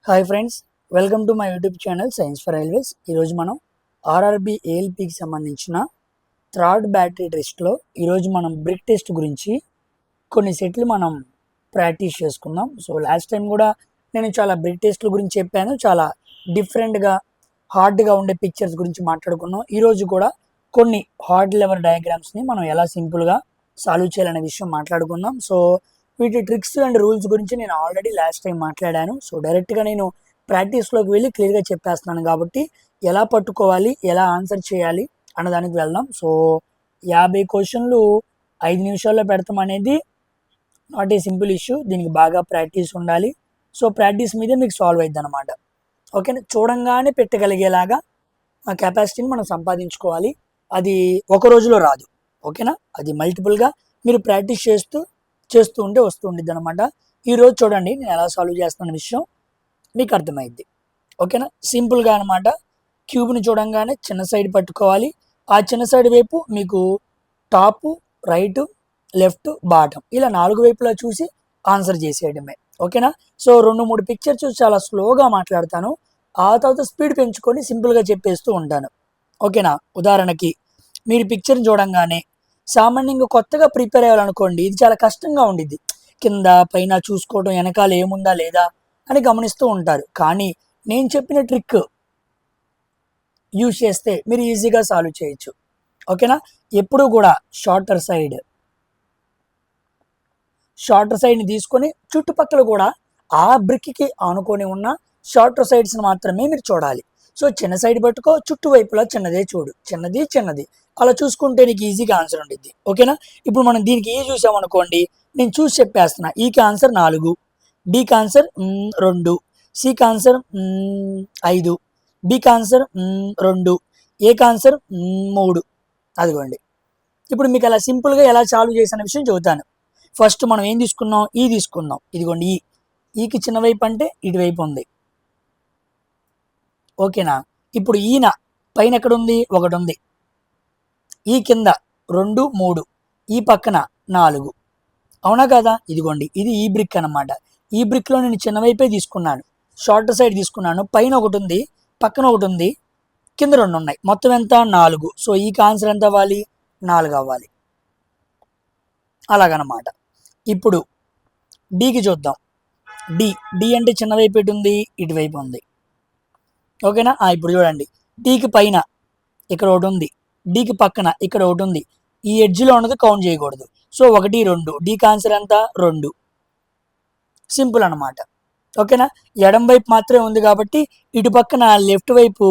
Hi friends, welcome to my YouTube channel science for railways. ఈరోజు మనం RRB ఏఎల్పికి సంబంధించిన third battery టెస్ట్లో ఈరోజు మనం బ్రిక్ టెస్ట్ గురించి కొన్ని సెట్లు మనం ప్రాక్టీస్ చేసుకుందాం. సో లాస్ట్ టైం కూడా నేను చాలా బ్రిక్ టెస్ట్ల గురించి చెప్పాను, చాలా డిఫరెంట్గా హార్డ్గా ఉండే పిక్చర్స్ గురించి మాట్లాడుకున్నాం. ఈరోజు కూడా కొన్ని హార్డ్ లెవెల్ డయాగ్రామ్స్ని మనం ఎలా సింపుల్గా సాల్వ్ చేయాలనే విషయం మాట్లాడుకుందాం. సో వీటి ట్రిక్స్ అండ్ రూల్స్ గురించి నేను ఆల్రెడీ లాస్ట్ టైం మాట్లాడాను. సో డైరెక్ట్గా నేను ప్రాక్టీస్లోకి వెళ్ళి క్లియర్గా చెప్పేస్తున్నాను కాబట్టి ఎలా పట్టుకోవాలి, ఎలా ఆన్సర్ చేయాలి అన్నదానికి వెళ్దాం. సో 50 క్వశ్చన్లు 5 నిమిషాల్లో పెడతాం అనేది నాట్ ఏ సింపుల్ ఇష్యూ. దీనికి బాగా ప్రాక్టీస్ ఉండాలి. సో ప్రాక్టీస్ మీదే మీకు సాల్వ్ అవుతుంది అనమాట. ఓకేనా, చూడంగానే పెట్టగలిగేలాగా ఆ కెపాసిటీని మనం సంపాదించుకోవాలి. అది ఒక రోజులో రాదు. ఓకేనా, అది మల్టిపుల్గా మీరు ప్రాక్టీస్ చేస్తూ ఉంటే వస్తూ ఉండిద్ది అనమాట. ఈరోజు చూడండి నేను ఎలా సాల్వ్ చేస్తున్న విషయం మీకు అర్థమైద్ది. ఓకేనా, సింపుల్గా అనమాట. క్యూబ్ని చూడంగానే చిన్న సైడ్ పట్టుకోవాలి. ఆ చిన్న సైడ్ వైపు మీకు టాప్, రైట్, లెఫ్ట్, బాటం ఇలా 4 వైపులా చూసి ఆన్సర్ చేసేయడమే. ఓకేనా, సో 2-3 పిక్చర్స్ చాలా స్లోగా మాట్లాడతాను, ఆ తర్వాత స్పీడ్ పెంచుకొని సింపుల్గా చెప్పేస్తూ ఉంటాను. ఓకేనా, ఉదాహరణకి మీరు పిక్చర్ని చూడంగానే సామాన్యంగా కొత్తగా ప్రిపేర్ అయ్యాలనుకోండి, ఇది చాలా కష్టంగా ఉండిద్ది. కింద పైన చూసుకోవడం, వెనకాల ఏముందా లేదా అని గమనిస్తూ ఉంటారు. కానీ నేను చెప్పిన ట్రిక్ యూజ్ చేస్తే మీరు ఈజీగా సాల్వ్ చేయొచ్చు. ఓకేనా, ఎప్పుడూ కూడా షార్టర్ సైడ్ని తీసుకొని చుట్టుపక్కల కూడా ఆ బ్రిక్కి ఆనుకొని ఉన్న షార్టర్ సైడ్స్ని మాత్రమే మీరు చూడాలి. సో చిన్న సైడ్ పట్టుకో, చుట్టూ వైపులా చిన్నదే చూడు, చిన్నది అలా చూసుకుంటే నీకు ఈజీగా ఆన్సర్ ఉండిద్ది. ఓకేనా, ఇప్పుడు మనం దీనికి ఏ చూసామనుకోండి, నేను చూసి చెప్పేస్తున్నా. ఈకి ఆన్సర్ 4, బికి ఆన్సర్ 2, సికి ఆన్సర్ 5, బికి ఆన్సర్ 2, ఏకి ఆన్సర్ 3. అదిగోండి, ఇప్పుడు మీకు అలా సింపుల్గా ఎలా సాల్వ్ చేసిన విషయం చెబుతాను. ఫస్ట్ మనం ఏం తీసుకున్నాం, ఈ తీసుకుందాం. ఇదిగోండి, ఈకి చిన్న వైపు అంటే ఇటువైపు ఉంది. ఓకేనా, ఇప్పుడు ఈయన పైన ఎక్కడ ఉంది, 1 ఉంది. ఈ కింద 2, 3, ఈ పక్కన 4. అవునా కదా, ఇదిగోండి ఇది ఈ బ్రిక్ అనమాట. ఈ బ్రిక్లో నేను చిన్న వైపే తీసుకున్నాను, షార్ట్ సైడ్ తీసుకున్నాను. పైన 1 ఉంది, పక్కన 1 ఉంది, కింద 2 ఉన్నాయి. మొత్తం ఎంత, 4. సో ఈ ఆన్సర్ ఎంత అవ్వాలి, 4 అవ్వాలి. అలాగనమాట. ఇప్పుడు డీకి చూద్దాం. డి అంటే చిన్న వైపు ఎటు ఉంది, ఇటువైపు ఉంది. ఓకేనా, ఇప్పుడు చూడండి, డీకి పైన ఇక్కడ 1 ఉంది, డీకి పక్కన ఇక్కడ 1 ఉంది. ఈ ఎడ్జ్లో ఉన్నది కౌంట్ చేయకూడదు. సో 1, 2, డీకి ఆన్సర్ ఎంత, 2. సింపుల్ అనమాట. ఓకేనా, ఎడం వైపు మాత్రమే ఉంది కాబట్టి ఇటు పక్కన లెఫ్ట్ వైపు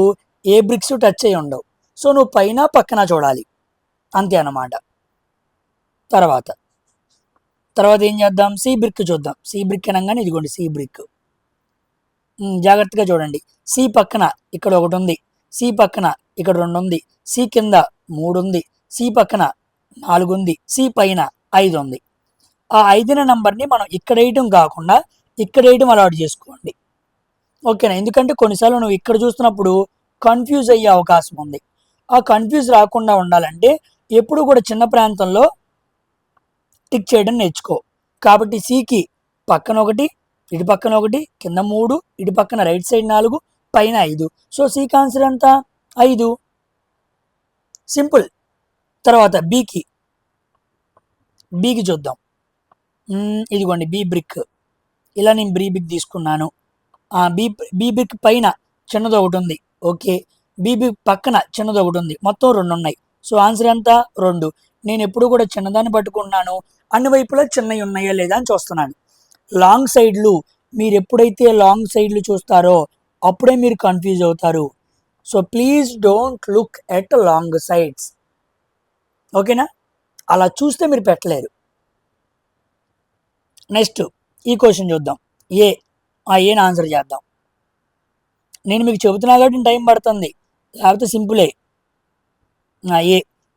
ఏ బ్రిక్స్ టచ్ అయ్యి ఉండవు. సో నువ్వు పైన పక్కన చూడాలి, అంతే అన్నమాట. తర్వాత ఏం చేద్దాం, సి బ్రిక్ చూద్దాం. సి బ్రిక్ అనగానే ఇదిగోండి సి బ్రిక్. జాగ్రత్తగా చూడండి. సి పక్కన ఇక్కడ 1 ఉంది, సి పక్కన ఇక్కడ 2 ఉంది, సి కింద 3 ఉంది, సి పక్కన 4 ఉంది, సి పైన 5 ఉంది. ఆ 5న నంబర్ని మనం ఇక్కడ వేయటం కాకుండా ఇక్కడ వేయటం అలవాటు చేసుకోండి. ఓకేనా, ఎందుకంటే కొన్నిసార్లు నువ్వు ఇక్కడ చూస్తున్నప్పుడు కన్ఫ్యూజ్ అయ్యే అవకాశం ఉంది. ఆ కన్ఫ్యూజ్ రాకుండా ఉండాలంటే ఎప్పుడు కూడా చిన్న ప్రాంతంలో టిక్ చేయడం నేర్చుకో. కాబట్టి సికి పక్కన 1, ఇటు పక్కన 1, కింద 3, ఇటు పక్కన రైట్ సైడ్ 4, పైన 5. సో సికి ఆన్సర్ ఎంత, 5. సింపుల్. తర్వాత బీకి చూద్దాం. ఇదిగోండి బీ బ్రిక్. ఇలా నేను బీ బ్రిక్ తీసుకున్నాను. బీ బ్రిక్ పైన చిన్నది 1 ఉంది. ఓకే, బీ బ్రిక్ పక్కన చిన్నది 1 ఉంది. మొత్తం 2 ఉన్నాయి. సో ఆన్సర్ ఎంత, 2. నేను ఎప్పుడు కూడా చిన్నదాన్ని పట్టుకున్నాను, అన్ని వైపులా చిన్నవి ఉన్నాయా లేదా అని చూస్తున్నాను. లాంగ్ సైడ్లు మీరు ఎప్పుడైతే లాంగ్ సైడ్లు చూస్తారో అప్పుడే మీరు కన్ఫ్యూజ్ అవుతారు. So please don't look at long sides. ఓకేనా, అలా చూస్తే మీరు పెట్టలేరు. నెక్స్ట్ ఈ క్వశ్చన్ చూద్దాం. ఏని ఆన్సర్ చేద్దాం. నేను మీకు చెబుతున్నా కాబట్టి టైం పడుతుంది, లేకపోతే సింపులే.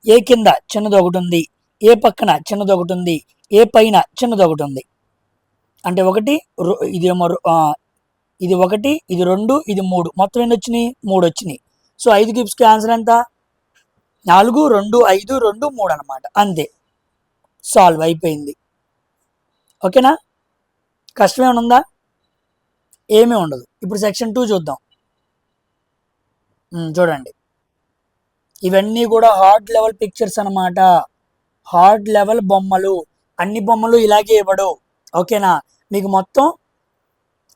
ఏ కింద చిన్నది 1 ఉంది, ఏ పక్కన చిన్నది 1 ఉంది, ఏ పైన చిన్నది 1 ఉంది. అంటే 1, ఇదేమో ఇది 1, ఇది 2, ఇది 3. మొత్తం ఎన్ని వచ్చినాయి, 3 వచ్చినాయి. సో 5 క్యూబ్స్కి ఆన్సర్ ఎంత, 4, 2, 5, 2, 3 అనమాట. అంతే, సాల్వ్ అయిపోయింది. ఓకేనా, కష్టమేమనుందా? ఏమీ ఉండదు. ఇప్పుడు సెక్షన్ 2 చూద్దాం. చూడండి, ఇవన్నీ కూడా హార్డ్ లెవెల్ పిక్చర్స్ అనమాట. హార్డ్ లెవెల్ బొమ్మలు. అన్ని బొమ్మలు ఇలాగే ఇవ్వడు. ఓకేనా? మీకు మొత్తం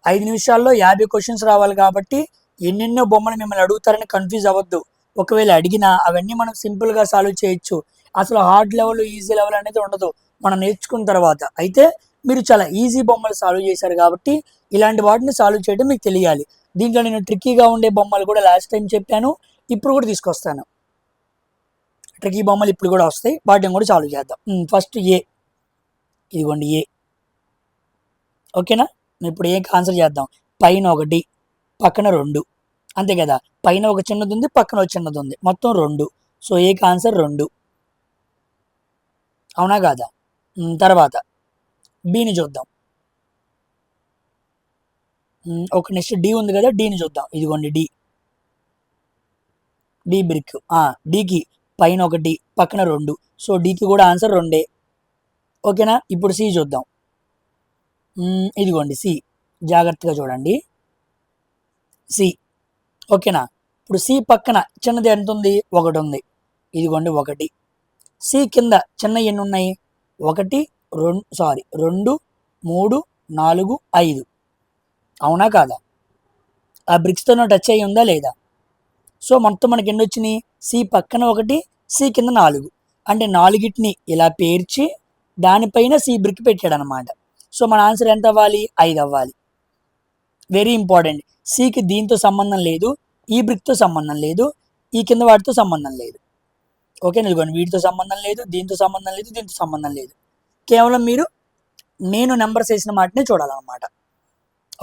5 నిమిషాల్లో 50 క్వశ్చన్స్ రావాలి కాబట్టి ఎన్నెన్నో బొమ్మలు మిమ్మల్ని అడుగుతారని కన్ఫ్యూజ్ అవ్వద్దు. ఒకవేళ అడిగినా అవన్నీ మనం సింపుల్గా సాల్వ్ చేయొచ్చు. అసలు హార్డ్ లెవెల్ ఈజీ లెవెల్ అనేది ఉండదు మనం నేర్చుకున్న తర్వాత. అయితే మీరు చాలా ఈజీ బొమ్మలు సాల్వ్ చేశారు కాబట్టి ఇలాంటి వాటిని సాల్వ్ చేయడం మీకు తెలియాలి. దీంట్లో నేను ట్రిక్కీగా ఉండే బొమ్మలు కూడా లాస్ట్ టైం చెప్పాను, ఇప్పుడు కూడా తీసుకొస్తాను. ట్రిక్కీ బొమ్మలు ఇప్పుడు కూడా వస్తాయి, వాటిని కూడా సాల్వ్ చేద్దాం. ఫస్ట్ ఏ, ఇదిగోండి ఏ. ఓకేనా? ఇప్పుడు ఏకి ఆన్సర్ చేద్దాం. పైన 1, పక్కన 2, అంతే కదా? పైన ఒక చిన్నది ఉంది, పక్కన ఒక చిన్నది ఉంది, మొత్తం 2. సో ఏకి ఆన్సర్ 2. అవునా కాదా? తర్వాత బిని చూద్దాం. ఒక నెక్స్ట్ డి ఉంది కదా, డిని చూద్దాం. ఇదిగోండి డి. D brick. డికి పైన 1, పక్కన 2. సో డికి కూడా ఆన్సర్ 2. ఓకేనా? ఇప్పుడు సి చూద్దాం. ఇదిగోండి సి. జాగ్రత్తగా చూడండి, సి. ఓకేనా? ఇప్పుడు సి పక్కన చిన్నది ఎంత ఉంది? 1 ఉంది. ఇదిగోండి 1. సి కింద చిన్న ఎన్ని ఉన్నాయి? 1, 2, 3, 4, 5. అవునా కాదా? ఆ బ్రిక్స్తో టచ్ అయ్యి ఉందా లేదా? సో మొత్తం మనకి ఎన్ని వచ్చినాయి? సి పక్కన 1, సి కింద 4. అంటే 4టిని ఇలా పేర్చి దానిపైన సి బ్రిక్ పెట్టాడు అనమాట. సో మన ఆన్సర్ ఎంత అవ్వాలి? 5 అవ్వాలి. Very important. సికి దీంతో సంబంధం లేదు, ఈ బ్రిక్తో సంబంధం లేదు, ఈ కింద వాటితో సంబంధం లేదు. ఓకే, నిలుగోండి, వీటితో సంబంధం లేదు, దీంతో సంబంధం లేదు, దీంతో సంబంధం లేదు. కేవలం మీరు నేను నెంబర్స్ వేసిన మాటనే చూడాలన్నమాట.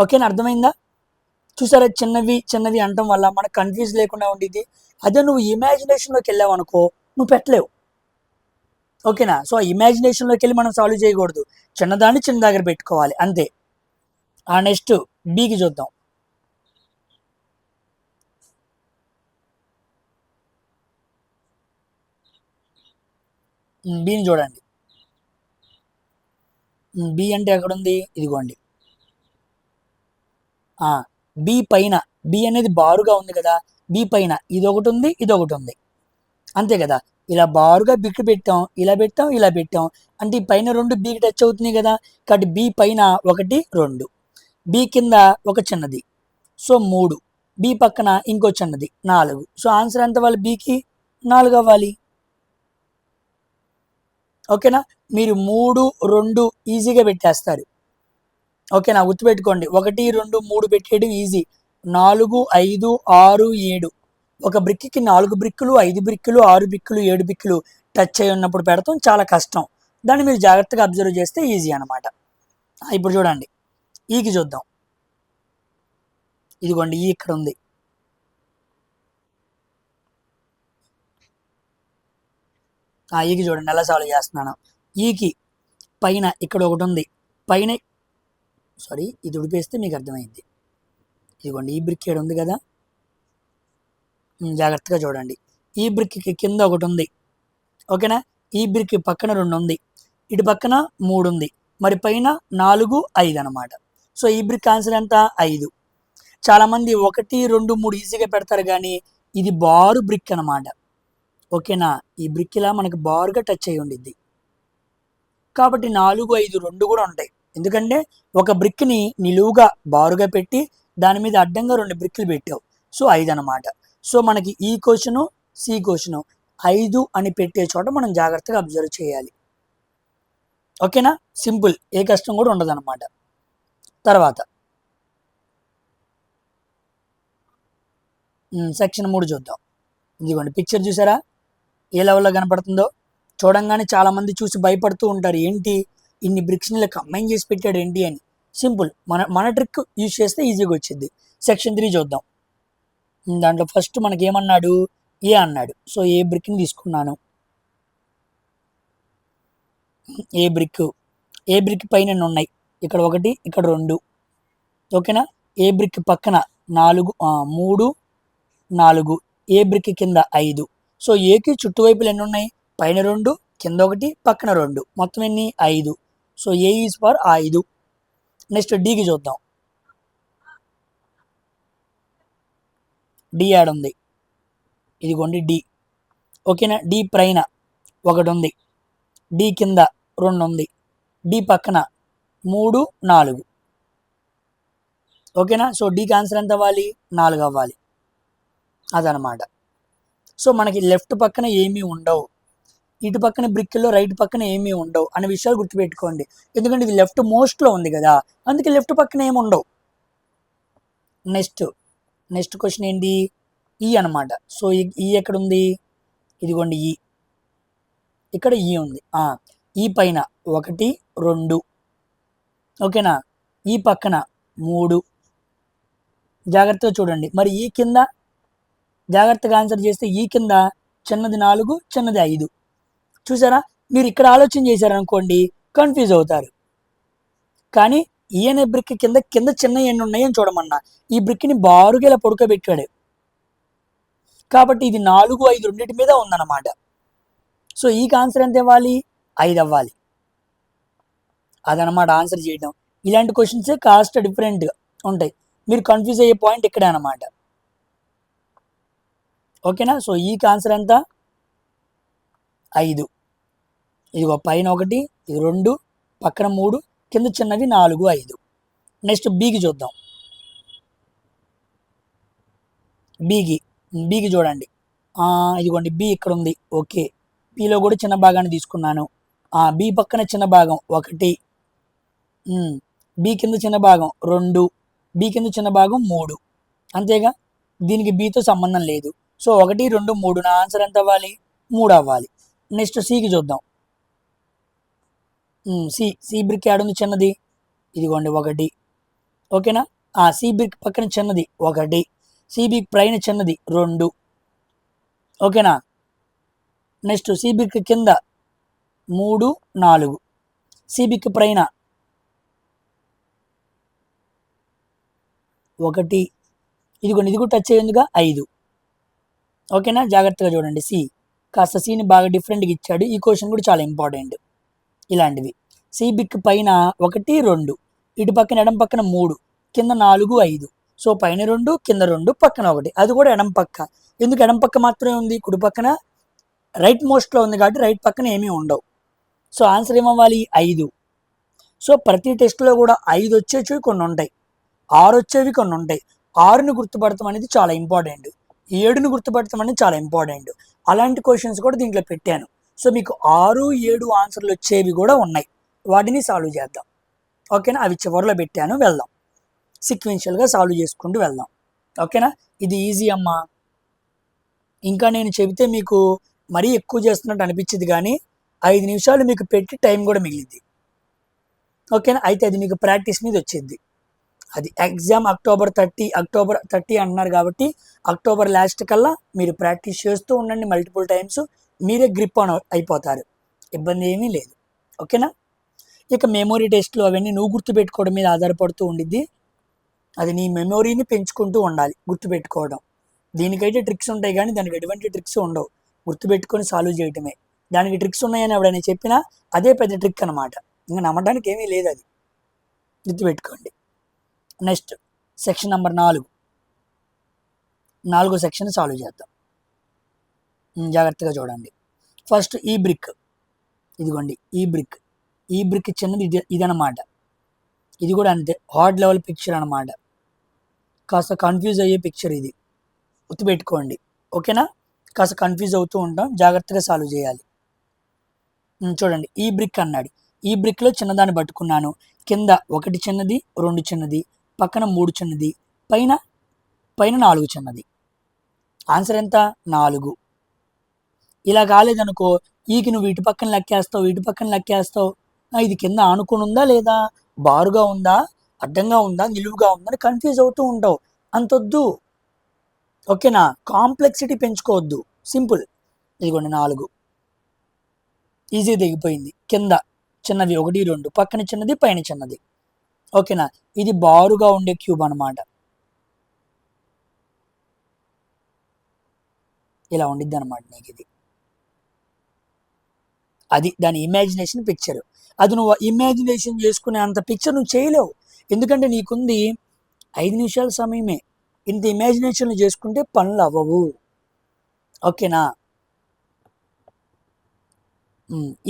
ఓకేనా? అర్థమైందా? చూసారా, చిన్నవి చిన్నవి అనటం వల్ల మనకు కన్ఫ్యూజ్ లేకుండా ఉండేది. అదే నువ్వు ఇమాజినేషన్లోకి వెళ్ళావు అనుకో, నువ్వు పెట్టలేవు. ఓకేనా? సో ఆ ఇమాజినేషన్లోకి వెళ్ళి మనం సాల్వ్ చేయకూడదు, చిన్నదాన్ని చిన్న దగ్గర పెట్టుకోవాలి అంతే. నెక్స్ట్ బికి చూద్దాం. బిని చూడండి. బి అంటే ఎక్కడుంది? ఇదిగోండి. బి పైన, బి అనేది బారుగా ఉంది కదా, బి పైన ఇదొకటి ఉంది, ఇదొకటి ఉంది, అంతే కదా? ఇలా బారుగా బిక్కు పెట్టాం, ఇలా పెట్టాం, ఇలా పెట్టాం, అంటే ఈ పైన 2 బికి టచ్ అవుతున్నాయి కదా. కాబట్టి బి పైన 1, 2, బి కింద ఒక చిన్నది, సో 3, బి పక్కన ఇంకో చిన్నది 4. సో ఆన్సర్ ఎంత అవ్వాలి? బికి 4 అవ్వాలి. ఓకేనా? మీరు 3, 2 ఈజీగా పెట్టేస్తారు. ఓకేనా? గుర్తుపెట్టుకోండి, 1, 2, 3 పెట్టేయడం ఈజీ. 4, 5, 6, 7. ఒక బ్రిక్కి 4 బ్రిక్కులు, 5 బ్రిక్కులు, 6 బ్రిక్కులు, 7 బ్రిక్కులు టచ్ అయి ఉన్నప్పుడు పెడతాం చాలా కష్టం. దాన్ని మీరు జాగ్రత్తగా అబ్జర్వ్ చేస్తే ఈజీ అనమాట. ఇప్పుడు చూడండి, ఈకి చూద్దాం. ఇదిగోండి ఈ ఇక్కడ ఉంది. ఈకి చూడండి ఎలా సాల్వ్ చేస్తున్నాను. ఈకి పైన ఇక్కడ ఒకటి ఉంది, పైన ఇది ఉడిపేస్తే మీకు అర్థమైంది. ఇదిగోండి ఈ బ్రిక్ ఏడు ఉంది కదా, జాగ్రత్తగా చూడండి. ఈ బ్రిక్కి కింద ఒకటి ఉంది. ఓకేనా? ఈ బ్రిక్ పక్కన 2 ఉంది, ఇటు పక్కన 3 ఉంది, మరి పైన 4, 5 అనమాట. సో ఈ బ్రిక్ ఆన్సర్ ఎంత? 5. చాలామంది 1, 2, 3 ఈజీగా పెడతారు, కానీ ఇది బారు బ్రిక్ అనమాట. ఓకేనా? ఈ బ్రిక్ ఇలా మనకి బారుగా టచ్ అయి ఉండిద్ది కాబట్టి 4, 5, 2 కూడా ఉంటాయి. ఎందుకంటే ఒక బ్రిక్ని నిలువుగా బారుగా పెట్టి దాని మీద అడ్డంగా 2 బ్రిక్లు పెట్టావు, సో 5 అనమాట. సో మనకి ఈ క్వశ్చను, సి క్వశ్చను 5 అని పెట్టే చోట మనం జాగ్రత్తగా అబ్జర్వ్ చేయాలి. ఓకేనా? సింపుల్, ఏ కష్టం కూడా ఉండదు అనమాట. తర్వాత సెక్షన్ 3 చూద్దాం. ఇదిగోండి పిక్చర్ చూసారా ఏ లెవెల్లో కనపడుతుందో. చూడంగానే చాలామంది చూసి భయపడుతూ ఉంటారు, ఏంటి ఇన్ని బ్రిక్స్ని ఇలా కంబైన్ చేసి పెట్టాడు ఏంటి అని. సింపుల్, మన ట్రిక్ యూజ్ చేస్తే ఈజీగా వచ్చింది. సెక్షన్ 3 చూద్దాం. దాంట్లో ఫస్ట్ మనకి ఏమన్నాడు? ఏ అన్నాడు. సో ఏ బ్రిక్ని తీసుకున్నాను. ఏ బ్రిక్ పైన ఉన్నాయి, ఇక్కడ 1, ఇక్కడ 2. ఓకేనా? ఏ బ్రిక్ పక్కన 3, 4, ఏ బ్రిక్ కింద 5. సో ఏకి చుట్టువైపులు ఎన్ని ఉన్నాయి? పైన 2, కింద 1, పక్కన 2, మొత్తం ఎన్ని? 5. So a is for 5. Next డికి చూద్దాం. డి యాడ్ ఉంది, ఇదిగోండి డి. ఓకేనా, డి పైన ఒకటి ఉంది, డి కింద 2 ఉంది, డి పక్కన 3, 4. ఓకేనా, సో డీకి ఆన్సర్ ఎంత అవ్వాలి? 4 అవ్వాలి. అదనమాట. సో మనకి లెఫ్ట్ పక్కన ఏమీ ఉండవు, ఇటు పక్కన బ్రిక్లో రైట్ పక్కన ఏమీ ఉండవు అనే విషయాలు గుర్తుపెట్టుకోండి. ఎందుకంటే ఇది లెఫ్ట్ మోస్ట్లో ఉంది కదా, అందుకే లెఫ్ట్ పక్కన ఏమి ఉండవు. నెక్స్ట్ క్వశ్చన్ ఏంటి? ఈ అనమాట. సో ఈ ఎక్కడ ఉంది? ఇదిగోండి ఈ, ఇక్కడ ఈ ఉంది. ఈ పైన 1, 2. ఓకేనా, ఈ పక్కన 3. జాగ్రత్తగా చూడండి. మరి ఈ కింద జాగ్రత్తగా ఆన్సర్ చేస్తే ఈ కింద చిన్నది 4, చిన్నది 5. చూసారా? మీరు ఇక్కడ ఆలోచన చేశారనుకోండి కన్ఫ్యూజ్ అవుతారు. కానీ ఈ అనే బ్రిక్ కింద చిన్న ఎన్ని ఉన్నాయని చూడమన్నా, ఈ బ్రిక్ని బారుగా ఇలా పడుకోబెట్టాడు కాబట్టి ఇది 4, 5 రెండింటి మీద ఉందన్నమాట. సో ఈ ఆన్సర్ ఎంత ఇవ్వాలి? 5 అవ్వాలి. అదనమాట ఆన్సర్ చేయడం. ఇలాంటి క్వశ్చన్సే కాస్ట్ డిఫరెంట్గా ఉంటాయి. మీరు కన్ఫ్యూజ్ అయ్యే పాయింట్ ఇక్కడే అనమాట. ఓకేనా, సో ఈ ఆన్సర్ ఎంత? 5. ఇదిగో పైన 1, ఇది 2, పక్కన 3, కింద చిన్నవి 4, 5. నెక్స్ట్ బీకి చూద్దాం. బీకి చూడండి. ఇదిగోండి బి ఇక్కడ ఉంది. ఓకే, బిలో కూడా చిన్న భాగాన్ని తీసుకున్నాను. బి పక్కన చిన్న భాగం 1, బి కింద చిన్న భాగం 2, బి కింద చిన్న భాగం 3. అంతేగా, దీనికి బితో సంబంధం లేదు. సో 1, 2, 3 నా ఆన్సర్ ఎంత అవ్వాలి? 3 అవ్వాలి. నెక్స్ట్ సికి చూద్దాం. సి బ్రిక్ యాడ్ ఉంది చిన్నది, ఇదిగోండి 1. ఓకేనా, సి బ్రిక్ పక్కన చిన్నది 1, సి బ్రిక్ పైన చిన్నది 2. ఓకేనా, నెక్స్ట్ సి బ్రిక్ కింద 3, 4, సి బ్రిక్ పైన 1, ఇదిగోండి ఇది కూడా టచ్ అయ్యేందుగా 5. ఓకేనా, జాగ్రత్తగా చూడండి. కాస్త సిని బాగా డిఫరెంట్గా ఇచ్చాడు. ఈ క్వశ్చన్ కూడా చాలా ఇంపార్టెంట్. ఇలాంటివి సి బిక్ పైన 1, 2, ఇటు పక్కన ఎడం పక్కన 3, కింద 4, 5. సో పైన 2, కింద 2, పక్కన 1. అది కూడా ఎడం పక్క. ఎందుకు ఎడం పక్క మాత్రమే ఉంది? కుడి పక్కన రైట్ మోస్ట్లో ఉంది కాబట్టి రైట్ పక్కన ఏమీ ఉండవు. సో ఆన్సర్ ఏమవ్వాలి? 5. సో ప్రతి టెస్ట్లో కూడా 5 వచ్చేవి కొన్ని ఉంటాయి, 6 వచ్చేవి కొన్ని ఉంటాయి. 6ని గుర్తుపడతాం అనేది చాలా ఇంపార్టెంట్, 7ని గుర్తుపడతాం అనేది చాలా ఇంపార్టెంట్. అలాంటి క్వశ్చన్స్ కూడా దీంట్లో పెట్టాను. సో మీకు 6, 7 ఆన్సర్లు వచ్చేవి కూడా ఉన్నాయి, వాటిని సాల్వ్ చేద్దాం. ఓకేనా, అవి చివరిలో పెట్టాను, వెళ్దాం సీక్వెన్షియల్గా సాల్వ్ చేసుకుంటూ వెళ్దాం. ఓకేనా, ఇది ఈజీ అమ్మా. ఇంకా నేను చెబితే మీకు మరీ ఎక్కువ చేస్తున్నట్టు అనిపించింది, కానీ 5 నిమిషాలు మీకు పెట్టి టైం కూడా మిగిలింది. ఓకేనా, అయితే అది మీకు ప్రాక్టీస్ మీద వచ్చింది. అది ఎగ్జామ్ అక్టోబర్ 30 అంటున్నారు కాబట్టి అక్టోబర్ లాస్ట్ కల్లా మీరు ప్రాక్టీస్ చేస్తూ ఉండండి మల్టిపుల్ టైమ్స్. మీరే గ్రిప్ ఆన్ అయిపోతారు, ఇబ్బంది ఏమీ లేదు. ఓకేనా, ఇక మెమొరీ టెస్ట్లు అవన్నీ నువ్వు గుర్తుపెట్టుకోవడం మీద ఆధారపడుతూ ఉండిద్ది. అది నీ మెమొరీని పెంచుకుంటూ ఉండాలి గుర్తుపెట్టుకోవడం. దీనికైతే ట్రిక్స్ ఉంటాయి కానీ దానికి ఎటువంటి ట్రిక్స్ ఉండవు, గుర్తుపెట్టుకొని సాల్వ్ చేయటమే. దానికి ట్రిక్స్ ఉన్నాయని ఎవడైనా చెప్పినా అదే పెద్ద ట్రిక్ అనమాట, ఇంకా నమ్మడానికి ఏమీ లేదు, అది గుర్తుపెట్టుకోండి. Next section number 4 section solve చేద్దాం. జాగ్రత్తగా చూడండి. ఫస్ట్ ఈ బ్రిక్, ఇదిగోండి ఈ బ్రిక్ చిన్నది ఇదనమాట. ఇది కూడా అంతే, హార్డ్ లెవెల్ పిక్చర్ అనమాట. కాస్త కన్ఫ్యూజ్ అయ్యే పిక్చర్ ఇది, గుర్తుపెట్టుకోండి. ఓకేనా, కాస్త కన్ఫ్యూజ్ అవుతూ ఉంటాం, జాగ్రత్తగా సాల్వ్ చేయాలి. చూడండి ఈ బ్రిక్ అన్నాడు, ఈ బ్రిక్లో చిన్నదాన్ని పట్టుకున్నాను. కింద 1 చిన్నది, 2 చిన్నది, పక్కన 3 చిన్నది, పైన 4 చిన్నది. ఆన్సర్ ఎంత? 4. ఇలా కాలేదనుకో, ఈకి నువ్వు ఇటు పక్కన లెక్కేస్తావు, ఇటు పక్కన లెక్కేస్తావు. ఇది కింద ఆనుకొని ఉందా లేదా, బారుగా ఉందా, అడ్డంగా ఉందా, నిలువుగా ఉందా అని కన్ఫ్యూజ్ అవుతూ ఉంటావు. అంతొద్దు. ఓకేనా, కాంప్లెక్సిటీ పెంచుకోవద్దు, సింపుల్. ఇదిగోండి 4 ఈజీ దిగిపోయింది. కింద చిన్నవి 1, 2, పక్కన చిన్నది, పైన చిన్నది. ఓకేనా, ఇది బారుగా ఉండే క్యూబ్ అనమాట, ఇలా ఉండిద్ది అనమాట నీకు ఇది. అది దాని ఇమాజినేషన్ పిక్చర్. అది నువ్వు ఇమాజినేషన్ చేసుకునే అంత పిక్చర్ నువ్వు చేయలేవు, ఎందుకంటే నీకుంది 5 నిమిషాల సమయమే. ఇంత ఇమాజినేషన్లు చేసుకుంటే పనులు అవ్వవు. ఓకేనా?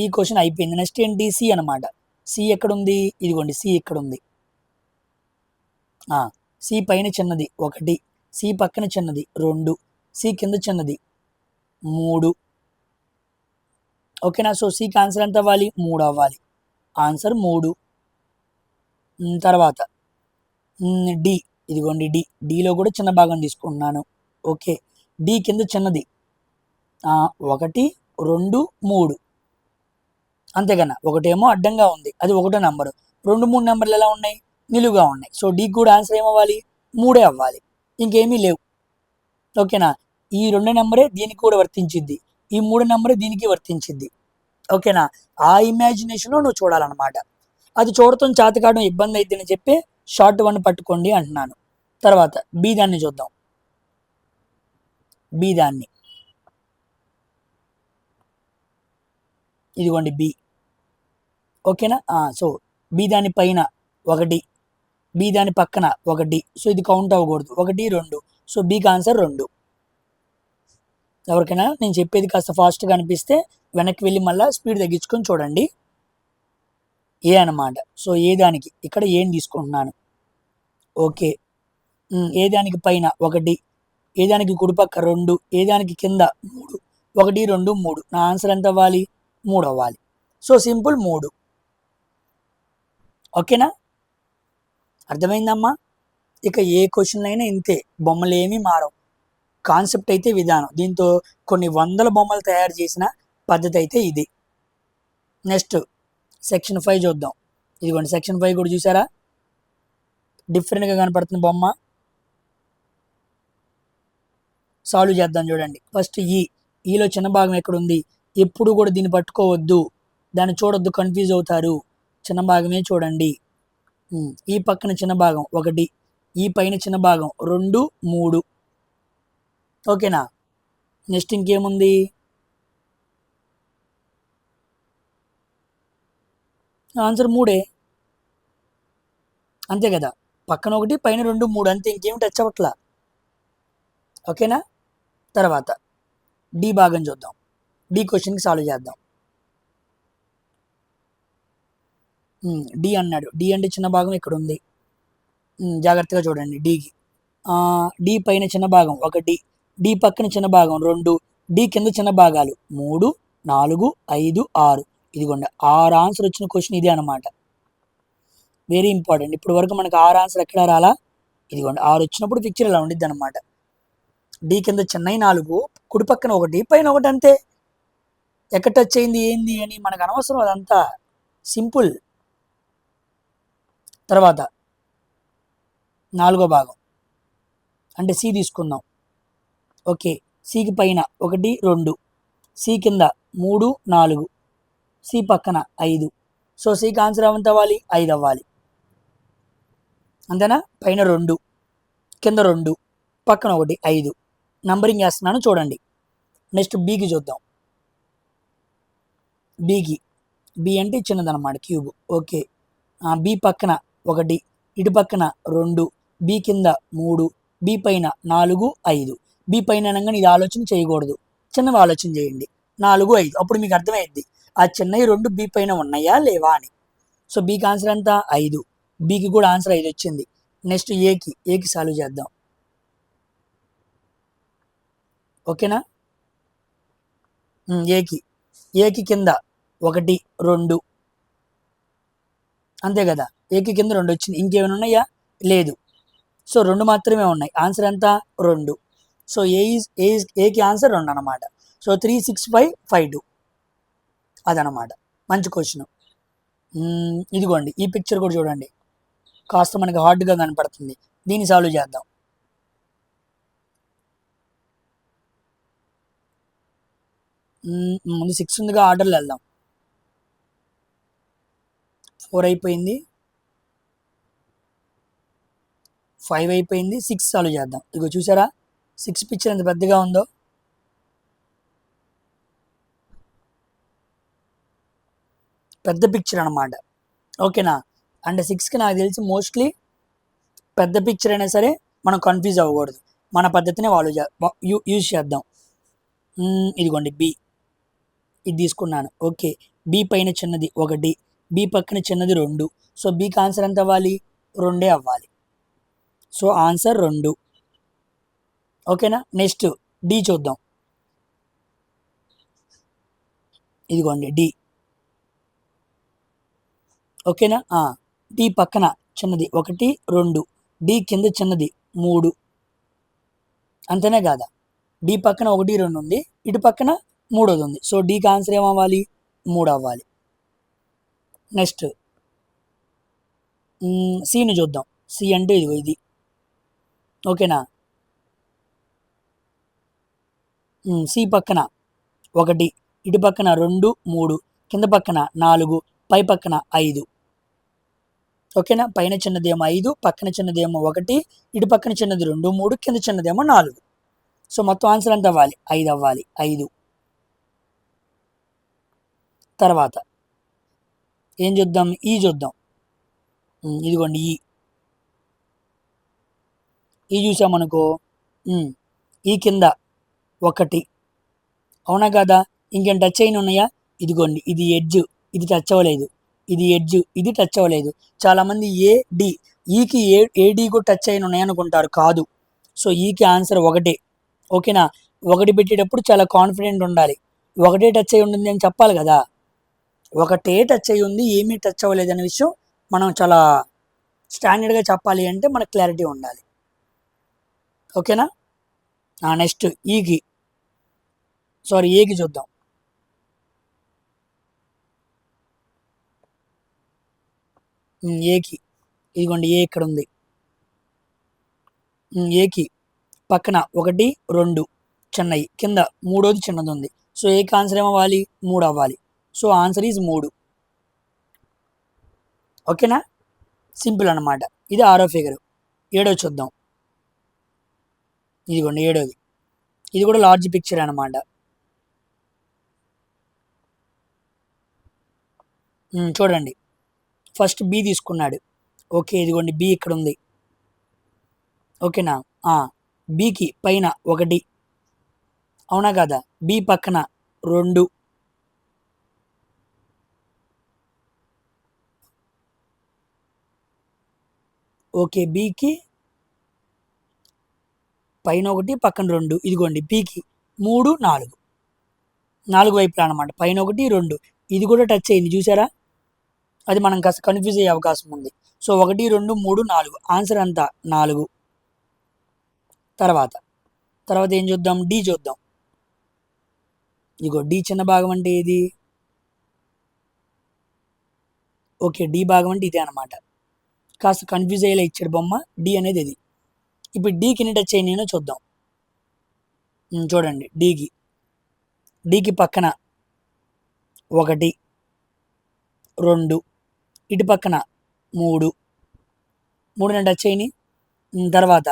ఈ క్వశ్చన్ అయిపోయింది. నెక్స్ట్ ఏంటి? సి అనమాట. సి ఎక్కడుంది? ఇదిగోండి సి ఇక్కడ ఉంది. సి పైన చిన్నది 1, సి పక్కన చిన్నది 2, సి కింద చిన్నది 3. ఓకేనా? సో సికి ఆన్సర్ ఎంత అవ్వాలి? 3 అవ్వాలి. ఆన్సర్ 3. తర్వాత డి, ఇదిగోండి డి. డిలో కూడా చిన్న భాగం తీసుకుంటున్నాను. ఓకే, డి కింద చిన్నది 1, 2, 3. అంతేకన్నా ఒకటేమో అడ్డంగా ఉంది, అది 1వ నెంబరు. 2, 3 నెంబర్లు ఎలా ఉన్నాయి? నిలువుగా ఉన్నాయి. సో డి కూడా ఆన్సర్ ఏమవ్వాలి? 3 అవ్వాలి. ఇంకేమీ లేవు. ఓకేనా? ఈ 2 నెంబరే దీనికి కూడా వర్తించిద్ది, ఈ 3 నెంబరే దీనికి వర్తించిద్ది. ఓకేనా? ఆ ఇమాజినేషన్లో నువ్వు చూడాలన్నమాట. అది చూడటం చేతకావడం ఇబ్బంది అయిద్దని చెప్పి షార్ట్ 1 పట్టుకోండి అంటున్నాను. తర్వాత బి దాన్ని చూద్దాం. బి దాన్ని, ఇదిగోండి బి. ఓకేనా? సో బి దాని పైన 1, బి దాని పక్కన 1. సో ఇది కౌంట్ అవ్వకూడదు. 1, 2. సో బికి ఆన్సర్ 2. ఎవరికైనా నేను చెప్పేది కాస్త ఫాస్ట్గా అనిపిస్తే వెనక్కి వెళ్ళి మళ్ళీ స్పీడ్ తగ్గించుకొని చూడండి. ఏ అనమాట. సో ఏ దానికి ఇక్కడ ఏం తీసుకుంటున్నాను. ఓకే, ఏ దానికి పైన 1, ఏ దానికి కుడిపక్క 2, ఏ దానికి కింద 3. 1, 2, 3. నా ఆన్సర్ ఎంత అవ్వాలి? 3 అవ్వాలి. So simple 3. ఓకేనా? అర్థమైందమ్మా? ఇక ఏ క్వశ్చన్ అయినా ఇంతే, బొమ్మలు ఏమీ మారవు. కాన్సెప్ట్ అయితే విధానం. దీంతో కొన్ని వందల బొమ్మలు తయారు చేసిన పద్ధతి అయితే ఇది. నెక్స్ట్ సెక్షన్ 5 చూద్దాం. ఇదిగోండి సెక్షన్ 5 కూడా చూసారా? డిఫరెంట్గా కనపడుతుంది బొమ్మ. సాల్వ్ చేద్దాం చూడండి. ఫస్ట్ ఈలో చిన్న భాగం ఎక్కడుంది? ఎప్పుడు కూడా దీన్ని పట్టుకోవద్దు, దాన్ని చూడొద్దు, కన్ఫ్యూజ్ అవుతారు. చిన్న భాగమే చూడండి. ఈ పక్కన చిన్న భాగం 1, ఈ పైన చిన్న భాగం 2, 3. ఓకేనా? నెక్స్ట్ ఇంకేముంది? ఆన్సర్ 3. అంతే కదా, పక్కన 1, పైన 2, 3. అంతే, ఇంకేమి టచ్ అవ్వట్లా. ఓకేనా? తర్వాత డి భాగం చూద్దాం. డి క్వశ్చన్కి సాల్వ్ చేద్దాం. డి అన్నాడు. డి అంటే చిన్న భాగం ఇక్కడ ఉంది. జాగ్రత్తగా చూడండి. డికి డి పైన చిన్న భాగం 1, డి పక్కన చిన్న భాగం 2, డి కింద చిన్న భాగాలు 3, 4, 5, 6. ఇదిగోండి 6 ఆన్సర్ వచ్చిన క్వశ్చన్ ఇదే అనమాట. Very important. ఇప్పుడు వరకు మనకు 6 ఆన్సర్ ఎక్కడ రాలా? ఇదిగోండి 6 వచ్చినప్పుడు పిక్చర్ ఇలా ఉండిద్ది అనమాట. డి కింద చిన్నవి 4, కుడి పక్కన 1, పైన 1. అంతే. ఎక్కడ టచ్ అయింది ఏంది అని మనకు అనవసరం, అదంతా సింపుల్. తర్వాత 4వ భాగం అంటే సి తీసుకుందాం. ఓకే, సికి పైన 1, 2, సి కింద 3, 4, సి పక్కన 5. సో సికి ఆన్సర్ ఎంత అవ్వాలి? 5 అవ్వాలి. అంతేనా? పైన 2, కింద 2, పక్కన 1, 5. నంబరింగ్ వేస్తున్నాను చూడండి. నెక్స్ట్ బికి చూద్దాం. బికి, బి అంటే చిన్నదన్నమాట, క్యూబ్. ఓకే, బి పక్కన 1, ఇటు పక్కన 2, బి కింద 3, బి పైన 4, 5. బి పైన అనగానే ఇది ఆలోచన చేయకూడదు, చిన్నవి ఆలోచన చేయండి. 4, 5. అప్పుడు మీకు అర్థమైద్ది ఆ చిన్నవి 2 బి పైన ఉన్నాయా లేవా అని. సో బికి ఆన్సర్ ఎంత? 5. బికి కూడా ఆన్సర్ 5 వచ్చింది. నెక్స్ట్ ఏకి సాల్వ్ చేద్దాం. ఓకేనా? ఏకి కింద 1, 2. అంతే కదా, ఏకి కింద 2 వచ్చింది. ఇంకేమైనా ఉన్నాయా? లేదు. సో 2 మాత్రమే ఉన్నాయి. ఆన్సర్ ఎంత? 2. సో ఏకి ఆన్సర్ 2 అనమాట. సో 3, 6, 5, 5, 2 అదనమాట. మంచి క్వశ్చన్. ఇదిగోండి ఈ పిక్చర్ కూడా చూడండి, కాస్త మనకి హార్డ్గా కనపడుతుంది. దీన్ని సాల్వ్ చేద్దాం. ముందు 6 ఉందిగా, ఆర్డర్లో వెళ్దాం. 4 అయిపోయింది, 5 అయిపోయింది, 6 సాల్వ్ చేద్దాం. ఇగో చూసారా 6 పిక్చర్ ఎంత పెద్దగా ఉందో. పెద్ద పిక్చర్ అనమాట. ఓకేనా? అంటే 6కి నాకు తెలిసి మోస్ట్లీ పెద్ద పిక్చర్ అయినా సరే మనం కన్ఫ్యూజ్ అవ్వకూడదు, మన పద్ధతిని వాళ్ళు యూజ్ చేద్దాం. ఇదిగోండి బి, ఇది తీసుకున్నాను. ఓకే, బి పైన చిన్నది 1, బి పక్కన చిన్నది 2. సో బికి ఆన్సర్ ఎంత అవ్వాలి? 2 అవ్వాలి. So answer 2. ఓకేనా. నెక్స్ట్ డి చూద్దాం. ఇదిగోండి డి. ఓకేనా. డి పక్కన చిన్నది 1, 2, డి కింద చిన్నది 3. అంతేనే కాదా? డి పక్కన 1, 2 ఉంది, ఇటు పక్కన 3ది ఉంది. సో డికి ఆన్సర్ ఏమవ్వాలి? 3 అవ్వాలి. నెక్స్ట్ సిని చూద్దాం. సి అంటే ఇదిగో ఇది. ఓకేనా. సి పక్కన 1, ఇటు పక్కన 2, 3, కింద పక్కన 4, పై పక్కన 5. ఓకేనా. పైన చిన్నదేమో 5, పక్కన చిన్నదేమో 1, ఇటు పక్కన చిన్నది 2, 3, కింద చిన్నదేమో 4. సో మొత్తం ఆన్సర్ ఎంత అవ్వాలి? 5 అవ్వాలి. 5. తర్వాత ఏం చూద్దాం? ఈ చూద్దాం. ఇదిగోండి ఈ చూసామనుకో, ఈ కింద 1, అవునా కదా? ఇంకేం టచ్ అయిన ఉన్నాయా? ఇదిగోండి ఇది ఎడ్జ్, ఇది టచ్ అవ్వలేదు. ఇది ఎడ్జ్, ఇది టచ్ అవ్వలేదు. చాలామంది ఏడి, ఈకి ఏడి కూడా టచ్ అయిన ఉన్నాయనుకుంటారు. కాదు. సో ఈకి ఆన్సర్ 1. ఓకేనా. 1 పెట్టేటప్పుడు చాలా కాన్ఫిడెంట్ ఉండాలి. 1 టచ్ అయి ఉంటుంది అని చెప్పాలి కదా. 1 టచ్ అయి ఉంది, ఏమీ టచ్ అవ్వలేదు అనే విషయం మనం చాలా స్టాండర్డ్గా చెప్పాలి అంటే మనకు క్లారిటీ ఉండాలి. ఓకేనా. నెక్స్ట్ ఏకి చూద్దాం. ఏకి ఇదిగోండి ఏ ఇక్కడ ఉంది. ఏకి పక్కన 1, 2 చిన్నవి, కింద 3ది చిన్నది ఉంది. సో ఏకి ఆన్సర్ ఏమవ్వాలి? 3 అవ్వాలి. So answer is 3. ఓకేనా. సింపుల్ అనమాట. ఇది 6వ ఫిగర్. 7వ చూద్దాం. ఇదిగోండి 7వది. ఇది కూడా లార్జ్ పిక్చర్ అనమాట. చూడండి, ఫస్ట్ బి తీసుకున్నాడు. ఓకే, ఇదిగోండి బి ఇక్కడ ఉంది. ఓకేనా. బికి పైన 1, అవునా కదా? బి పక్కన 2, ఓకే, బికి పైన 1, పక్కన 2. ఇదిగోండి బికి 3, 4 వైపులా అనమాట. పైన 1, 2. ఇది కూడా టచ్ అయింది చూసారా? అది మనం కాస్త కన్ఫ్యూజ్ అయ్యే అవకాశం ఉంది. సో 1, 2, 3, 4 ఆన్సర్ అంతా 4. తర్వాత ఏం చూద్దాం? డి చూద్దాం. ఇదిగో డి చిన్న భాగం అంటే ఏది? ఓకే, డి భాగం అంటే ఇదే అనమాట. కాస్త కన్ఫ్యూజ్ అయ్యేలా ఇచ్చాడు బొమ్మ. డి అనేది ఇది. ఇప్పుడు డీకి ఎన్ని టచ్ అయినాయో చూద్దాం. చూడండి డీకి పక్కన 1, 2, ఇటు పక్కన 3 టచ్ అయినాయి. తర్వాత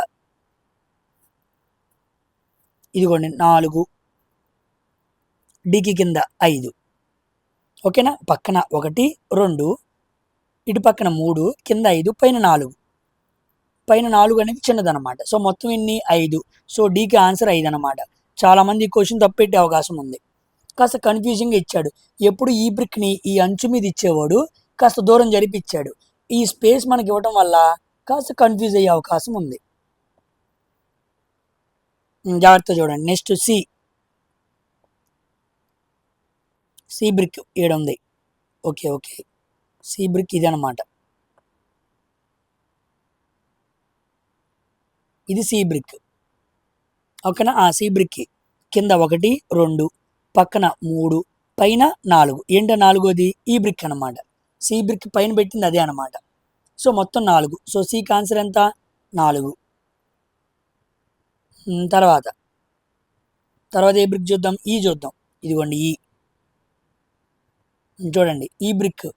ఇదిగోండి 4, డీకి కింద 5. ఓకేనా. పక్కన 1, 2, ఇటు పక్కన 3, కింద 5, పైన 4. పైన 4 అనేది చిన్నదనమాట. సో మొత్తం ఎన్ని? 5. సో డీకి ఆన్సర్ 5 అనమాట. చాలామంది ఈ క్వశ్చన్ తప్పెట్టే అవకాశం ఉంది. కాస్త కన్ఫ్యూజింగ్గా ఇచ్చాడు. ఎప్పుడు ఈ బ్రిక్ని ఈ అంచు మీద ఇచ్చేవాడు కాస్త దూరం జరిపిచ్చాడు. ఈ స్పేస్ మనకి ఇవ్వటం వల్ల కాస్త కన్ఫ్యూజ్ అయ్యే అవకాశం ఉంది. జాగ్రత్త చూడండి. నెక్స్ట్ సి బ్రిక్ 7 ఉంది. ఓకే, సి బ్రిక్ ఇది అనమాట. ఇది సి బ్రిక్. ఓకేనా. సి బ్రిక్ కింద 1, 2, పక్కన 3, పైన 4. ఏంటో 4వది? ఈ బ్రిక్ అనమాట. సి బ్రిక్ పైన పెట్టింది అదే అనమాట. సో మొత్తం 4. సో సికి ఆన్సర్ ఎంత? 4. తర్వాత ఏ బ్రిక్ చూద్దాం? ఈ చూద్దాం. ఇదిగోండి చూడండి ఈ బ్రిక్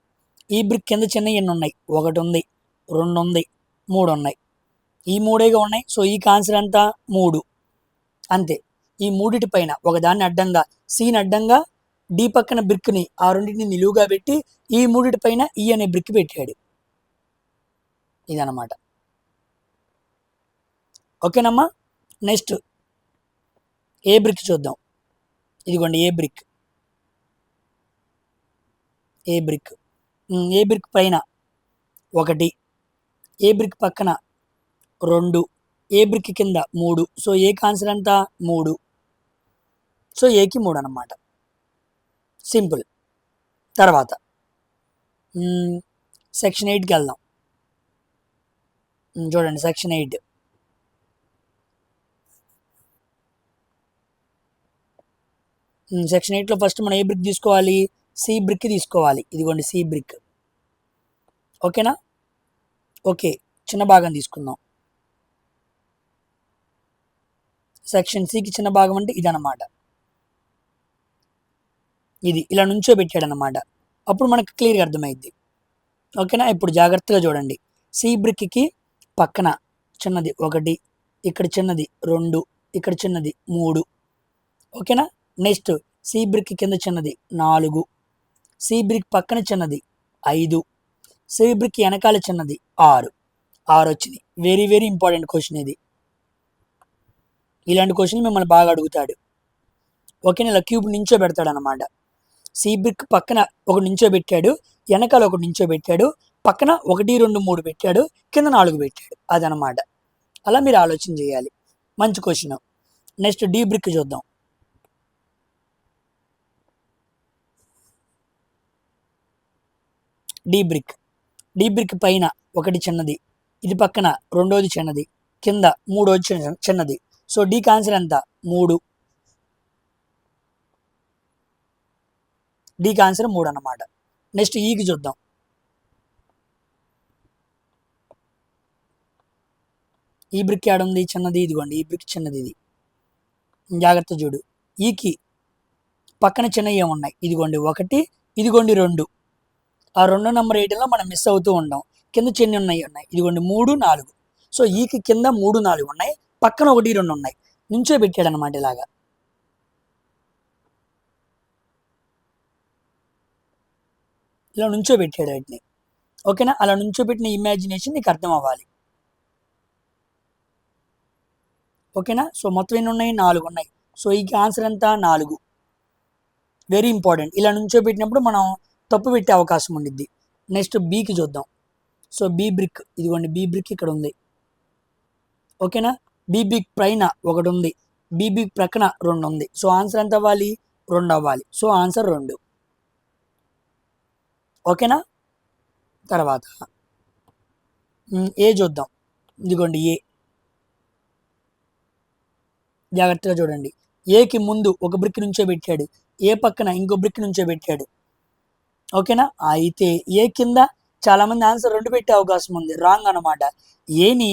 కింద చిన్న ఎన్ని ఉన్నాయి? 1 ఉంది, 2 ఉంది, 3 ఉన్నాయి. ఈ 3గా ఉన్నాయి. సో ఈ ఆన్సర్ ఎంత? 3. అంతే. ఈ 3 పైన ఒకదాన్ని అడ్డంగా, సిని అడ్డంగా, డి పక్కన బ్రిక్ని ఆ రెండింటిని నిలువుగా పెట్టి ఈ 3 పైన ఈ అనే బ్రిక్ పెట్టాడు. ఇదనమాట. ఓకేనమ్మా. నెక్స్ట్ ఏ బ్రిక్ చూద్దాం. ఇదిగోండి ఏ బ్రిక్. ఏ బ్రిక్ ఏ బ్రిక్ పైన 1, ఏ బ్రిక్ పక్కన 2, ఏ బ్రిక్ కింద 3. సో ఏకి ఆన్సర్ ఎంత 3. సో ఏకి 3 అన్నమాట. సింపుల్. తర్వాత సెక్షన్ 8కి వెళ్దాం. చూడండి సెక్షన్ 8. సెక్షన్ 8లో ఫస్ట్ మనం ఏ బ్రిక్ తీసుకోవాలి, సి బ్రిక్ తీసుకోవాలి. ఇదిగోండి సి బ్రిక్. ఓకేనా. ఓకే, చిన్న భాగం తీసుకుందాం. సెక్షన్ సికి చిన్న భాగం అంటే ఇదన్నమాట. ఇది ఇలా నుంచో పెట్టాడనమాట. అప్పుడు మనకు క్లియర్గా అర్థమైద్ది. ఓకేనా. ఇప్పుడు జాగ్రత్తగా చూడండి. సి బ్రిక్కి పక్కన చిన్నది 1, ఇక్కడ చిన్నది 2, ఇక్కడ చిన్నది 3. ఓకేనా. నెక్స్ట్ సి బ్రిక్ కింద చిన్నది 4, సి బ్రిక్ పక్కన చిన్నది 5, సి బ్రిక్ వెనకాల చిన్నది 6. 6 వచ్చినాయి. వెరీ వెరీ ఇంపార్టెంట్ క్వశ్చన్ ఇది. ఇలాంటి క్వశ్చన్ మిమ్మల్ని బాగా అడుగుతాడు. ఓకేనా. ఇలా క్యూబ్ నించో పెడతాడు అనమాట. సి బ్రిక్ పక్కన ఒకటి నించో పెట్టాడు, వెనకాల ఒకటి నించో పెట్టాడు, పక్కన 1, 2, 3 పెట్టాడు, కింద 4 పెట్టాడు. అదనమాట. అలా మీరు ఆలోచన చేయాలి. మంచి క్వశ్చన్. నెక్స్ట్ డి బ్రిక్ చూద్దాం. D brick. డి బ్రిక్ పైన 1 చిన్నది, ఇది పక్కన 2ది చిన్నది, కింద 3ది చిన్నది. సో డీకి ఆన్సర్ ఎంత 3. డీకి ఆన్సర్ 3 అన్నమాట. నెక్స్ట్ ఈకి చూద్దాం. ఈ బ్రిక్ ఏడుంది చిన్నది, ఇదిగోండి ఈ బ్రిక్ చిన్నది. ఇది జాగ్రత్త చూడు. ఈకి పక్కన చిన్న ఏమున్నాయి, ఇదిగోండి 1, ఇదిగోండి 2. ఆ 2 నెంబర్ 8లో మనం మిస్ అవుతూ ఉంటాం. కింద చిన్న ఉన్నాయి, ఇదిగోండి 3, 4. సో ఈకి కింద 3, 4 ఉన్నాయి, పక్కన 1, 2 ఉన్నాయి. నుంచో పెట్టాడు అనమాట. ఇలాగా ఇలా నుంచో పెట్టాడు వాటిని. ఓకేనా. అలా నుంచో పెట్టిన ఇమాజినేషన్ నీకు అర్థం అవ్వాలి. ఓకేనా. సో మొత్తం ఎన్ని ఉన్నాయి, 4 ఉన్నాయి. సో ఈ ఆన్సర్ ఎంత 4. Very important. ఇలా నుంచో పెట్టినప్పుడు మనం తప్పు పెట్టే అవకాశం ఉండిద్ది. నెక్స్ట్ బీకి చూద్దాం. సో బీ బ్రిక్, ఇదిగోండి బీ బ్రిక్ ఇక్కడ ఉంది. ఓకేనా. బీ బ్రిక్ పైన 1 ఉంది, బీ బ్రిక్ ప్రక్కన 2 ఉంది. సో ఆన్సర్ ఎంత అవ్వాలి 2 అవ్వాలి. So answer 2. ఓకేనా. తర్వాత ఏ చూద్దాం. ఇదిగోండి ఏ. జాగ్రత్తగా చూడండి. ఏకి ముందు ఒక బ్రిక్ నుంచో పెట్టాడు, ఏ పక్కన ఇంకో బ్రిక్ నుంచో పెట్టాడు. ఓకేనా. అయితే ఏ కింద చాలా మంది ఆన్సర్ 2 పెట్టే అవకాశం ఉంది. రాంగ్ అనమాట. ఏని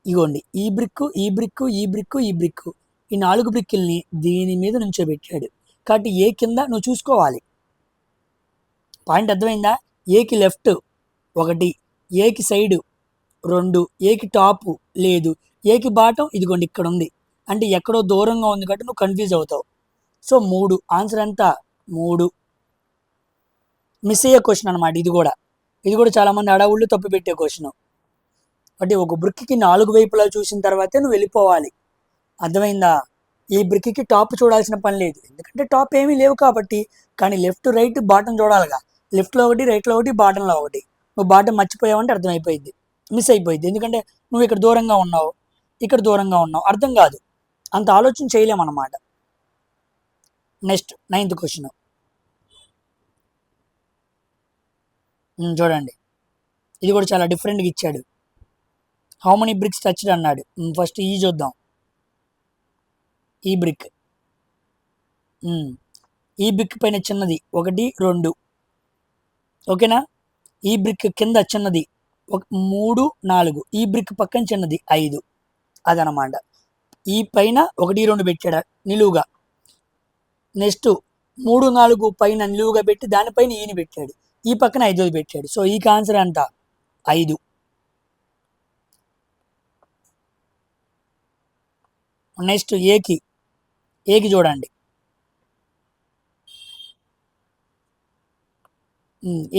ఇగోండి ఈ బ్రిక్, ఈ బ్రిక్, ఈ బ్రిక్, ఈ బ్రిక్, ఈ 4 బ్రిక్కుల్ని దీని మీద నుంచో పెట్టాడు. కాబట్టి ఏ కింద నువ్వు చూసుకోవాలి. పాయింట్ అర్థమైందా. ఏకి లెఫ్ట్ 1, ఏకి సైడు 2, ఏకి టాపు లేదు, ఏకి బాటం ఇదిగోండి ఇక్కడ ఉంది. అంటే ఎక్కడో దూరంగా ఉంది కాబట్టి నువ్వు కన్ఫ్యూజ్ అవుతావు. సో 3 ఆన్సర్ ఎంత 3. మిస్ అయ్యే క్వశ్చన్ అనమాట. ఇది కూడా చాలా మంది అడవుళ్ళు తప్పు పెట్టే క్వశ్చన్. అంటే ఒక బ్రిక్కి 4 వైపులా చూసిన తర్వాతే నువ్వు వెళ్ళిపోవాలి. అర్థమైందా. ఈ బ్రిక్కి టాప్ చూడాల్సిన పని లేదు, ఎందుకంటే టాప్ ఏమీ లేవు కాబట్టి. కానీ లెఫ్ట్ రైట్ బాటం చూడాలిగా. లెఫ్ట్లో 1, రైట్లో 1, బాటంలో 1. నువ్వు బాటం మర్చిపోయావంటే అర్థమైపోయింది, మిస్ అయిపోయింది. ఎందుకంటే నువ్వు ఇక్కడ దూరంగా ఉన్నావు, ఇక్కడ దూరంగా ఉన్నావు, అర్థం కాదు. అంత ఆలోచన చేయలేమన్నమాట. నెక్స్ట్ 9th క్వశ్చన్ చూడండి. ఇది కూడా చాలా డిఫరెంట్గా ఇచ్చాడు. హౌ మెనీ బ్రిక్స్ టచ్డ్ అన్నాడు. ఫస్ట్ ఈ చూద్దాం. ఈ బ్రిక్. ఈ బ్రిక్ పైన చిన్నది 1, 2. ఓకేనా. ఈ బ్రిక్ కింద చిన్నది 3, 4. ఈ బ్రిక్ పక్కన చిన్నది 5. అదనమాట. ఈ పైన 1, 2 పెట్టాడు నిలువుగా. నెక్స్ట్ 3, 4 పైన నిలువుగా పెట్టి దానిపైన ఈని పెట్టాడు. ఈ పక్కన 5ది పెట్టాడు. సో ఈ ఆన్సర్ అంట 5. నెక్స్ట్ ఏకి చూడండి.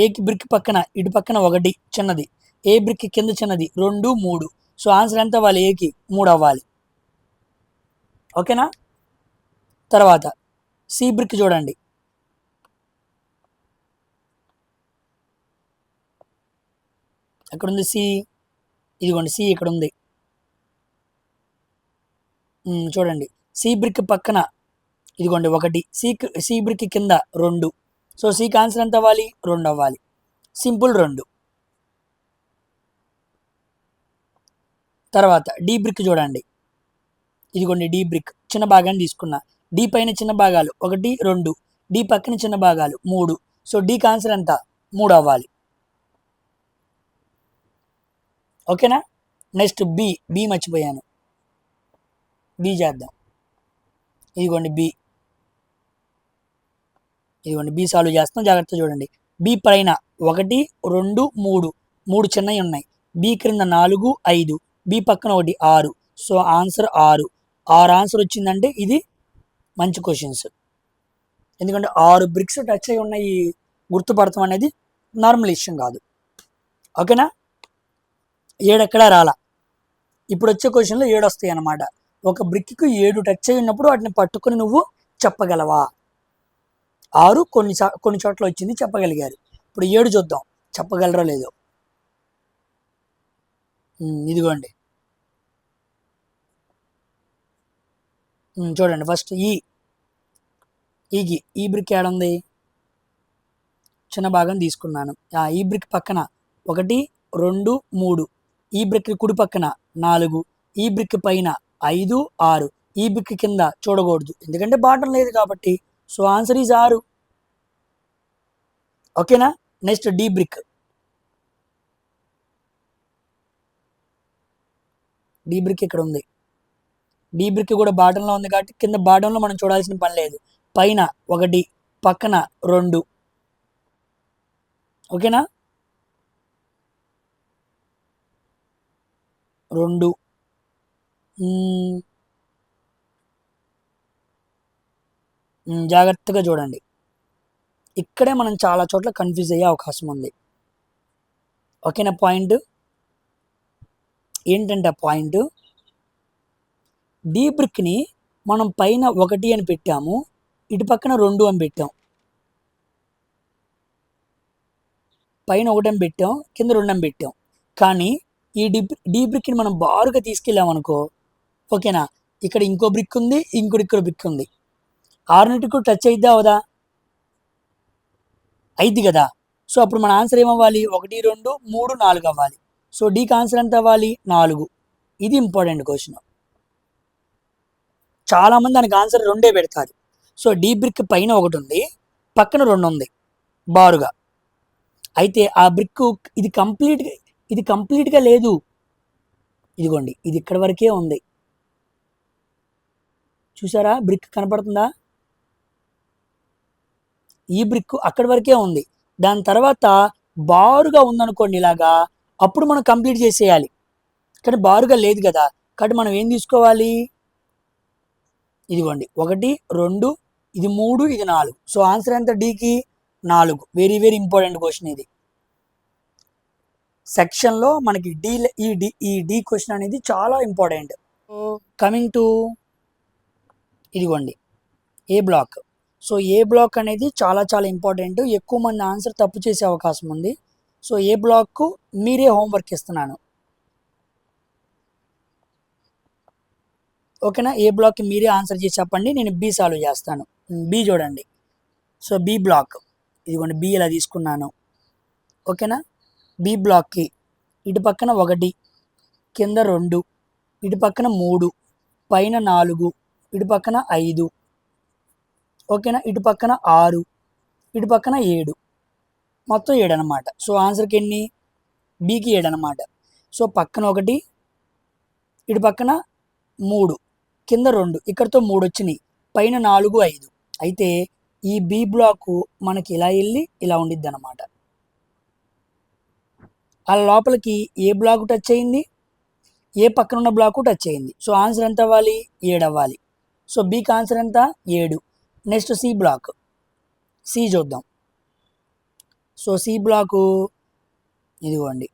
ఏకి బ్రిక్ పక్కన ఇటు పక్కన 1 చిన్నది, ఏ బ్రిక్ కింద చిన్నది 2, 3. సో ఆన్సర్ ఎంత అవ్వాలి? ఏకి 3 అవ్వాలి. ఓకేనా? తర్వాత సి బ్రిక్ చూడండి. ఎక్కడుంది సి? ఇదిగోండి సి ఇక్కడ ఉంది. చూడండి సి బ్రిక్ పక్కన ఇదిగోండి 1, సి బ్రిక్ కింద 2. సో సికి ఆన్సర్ ఎంత అవ్వాలి? 2 అవ్వాలి. సింపుల్ 2. తర్వాత డి బ్రిక్ చూడండి. ఇదిగోండి డి బ్రిక్ చిన్న భాగాన్ని తీసుకున్నా. డి పైన చిన్న భాగాలు 1, 2, డి పక్కన చిన్న భాగాలు 3. సో డికి ఆన్సర్ ఎంత? 3 అవ్వాలి. ఓకేనా? నెక్స్ట్ బి మర్చిపోయాను. బి చేద్దాం. ఇదిగోండి బి సాల్వ్ చేస్తాం, జాగ్రత్త చూడండి. బి పైన 1, 2, 3 చిన్నవి ఉన్నాయి. బి క్రింద 4, 5, బి పక్కన 1, 6. సో ఆన్సర్ 6 ఆన్సర్ వచ్చిందంటే ఇది మంచి క్వశ్చన్స్. ఎందుకంటే 6 బ్రిక్స్ టచ్ అయి ఉన్నాయి గుర్తుపడతాం అనేది నార్మల్ విషయం కాదు. ఓకేనా? 7 ఎక్కడా రాలా. ఇప్పుడు వచ్చే క్వశ్చన్లో 7 వస్తాయి అన్నమాట. ఒక బ్రిక్కి 7 టచ్ అయి ఉన్నప్పుడు వాటిని పట్టుకొని నువ్వు చెప్పగలవా? 6 కొన్ని చోట్ల వచ్చింది, చెప్పగలిగారు. ఇప్పుడు 7 చూద్దాం, చెప్పగలరో లేదో. ఇదిగోండి చూడండి. ఫస్ట్ ఈ బ్రిక్ ఏడుంది? చిన్న భాగం తీసుకున్నాను. ఈ బ్రిక్ పక్కన 1, 2, 3. ఈ బ్రిక్ కుడి పక్కన 4. ఈ బ్రిక్ పైన 5, 6. ఈ బ్రిక్ కింద చూడకూడదు ఎందుకంటే బాటం లేదు కాబట్టి. So answer is 6. ఓకేనా? Next D brick. D brick ఇక్కడ ఉంది. డి బ్రిక్ కూడా బాటంలో ఉంది కాబట్టి కింద బాటంలో మనం చూడాల్సిన పని లేదు. పైన 1, పక్కన 2. ఓకేనా? 2. జాగ్రత్తగా చూడండి. ఇక్కడే మనం చాలా చోట్ల కన్ఫ్యూజ్ అయ్యే అవకాశం ఉంది. ఓకేనా? పాయింట్ ఏంటంటే పాయింట్ డి బ్రిక్ని మనం పైన 1 అని పెట్టాము, ఇటు పక్కన 2 అని పెట్టాం. పైన 1 అని పెట్టాం, కింద 2 అని పెట్టాం. కానీ ఈ డి బ్రిక్ని మనం బారుగా తీసుకెళ్ళామనుకో, ఓకేనా, ఇక్కడ ఇంకో బ్రిక్ ఉంది, ఇక్కడ బ్రిక్ ఉంది. 6 టచ్ అయిద్దా అవదా? అయిద్ది కదా. సో అప్పుడు మన ఆన్సర్ ఏమవ్వాలి? 1, 2, 3, 4 అవ్వాలి. సో డీకి ఆన్సర్ ఎంత అవ్వాలి? 4. ఇది ఇంపార్టెంట్ క్వశ్చన్. చాలామంది దానికి ఆన్సర్ 2 పెడతారు. సో డి బ్రిక్ పైన 1 ఉంది, పక్కన 2 ఉంది బారుగా. అయితే ఆ బ్రిక్ ఇది కంప్లీట్గా లేదు. ఇదిగోండి ఇది ఇక్కడ వరకే ఉంది. చూసారా? బ్రిక్ కనపడుతుందా? ఈ బ్రిక్ అక్కడి వరకే ఉంది. దాని తర్వాత బారుగా ఉందనుకోండి ఇలాగా, అప్పుడు మనం కంప్లీట్ చేసేయాలి. కానీ బారుగా లేదు కదా, కాబట్టి మనం ఏం తీసుకోవాలి? ఇదిగోండి 1, 2, ఇది 3, ఇది 4. సో ఆన్సర్ ఎంత? డీకి 4. వెరీ వెరీ ఇంపార్టెంట్ క్వశ్చన్ ఇది. సెక్షన్లో మనకి ఈ డి క్వశ్చన్ అనేది చాలా ఇంపార్టెంట్. కమింగ్ టు ఇదిగోండి ఏ బ్లాక్. సో ఏ బ్లాక్ అనేది చాలా చాలా ఇంపార్టెంట్. ఎక్కువ మంది ఆన్సర్ తప్పు చేసే అవకాశం ఉంది. సో ఏ బ్లాక్కు మీరే హోంవర్క్ ఇస్తున్నాను. ఓకేనా? ఏ బ్లాక్కి మీరే ఆన్సర్ చేసి చెప్పండి, నేను బి సాల్వ్ చేస్తాను. బి చూడండి. సో బి బ్లాక్ ఇదిగోండి, బి ఇలా తీసుకున్నాను. ఓకేనా? బి బ్లాక్కి ఇటు పక్కన 1, కింద 2, ఇటు పక్కన 3, పైన 4, ఇటు పక్కన 5. ఓకేనా? ఇటు పక్కన 6, ఇటు పక్కన 7. మొత్తం 7 అనమాట. సో ఆన్సర్కి ఎన్ని? బికి 7 అనమాట. సో పక్కన 1, ఇటు పక్కన 3, కింద 2, ఇక్కడతో 3 వచ్చినాయి, పైన 4, 5. అయితే ఈ బి బ్లాక్ మనకి ఇలా వెళ్ళి ఇలా ఉండిద్ది అనమాట. ఆ లోపలికి ఏ బ్లాక్ టచ్ అయింది? ఏ పక్కన ఉన్న బ్లాక్ టచ్ అయింది. సో ఆన్సర్ ఎంత అవ్వాలి? 7 అవ్వాలి. సో బికి ఆన్సర్ ఎంత? 7. Next C block. సి చూద్దాం. సో సి బ్లాకు ఇదిగోండి